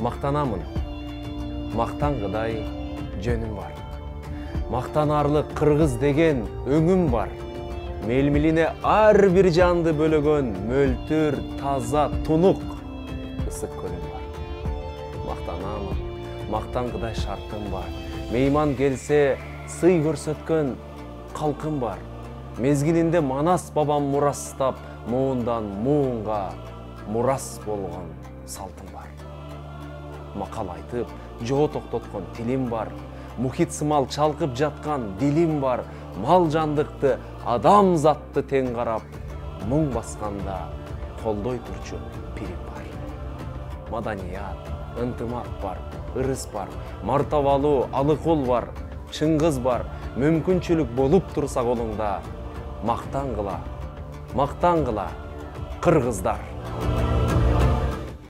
Мактанамын, мактангыдай жөнүм бар. Мактанарлык кыргыз деген өңүм бар. Мелмилине ар бир жанды бөлөгөн мөлтүр, таза, тунук ысык көлүм бар. Мактанамын, мактангыдай шартым бар. Мейман келсе, сый көрсөткөн калкым бар. Мезгилинде Манас бабам мурастап, муундан муунга мурас болгон салтым бар. Макал айтып, жоо токтоткон тилим бар. Мухит сымал чалкып жаткан дилим бар. Мал жандыкты, адам затты тең карап, муң басканда колдой турчу пирим бар. Маданият, ынтымак бар, ырыс бар, мартабалуу алыкул бар, чыңгыз бар, мүмкүнчүлүк болуп турса колуңда, мактангыла, кыргыздар.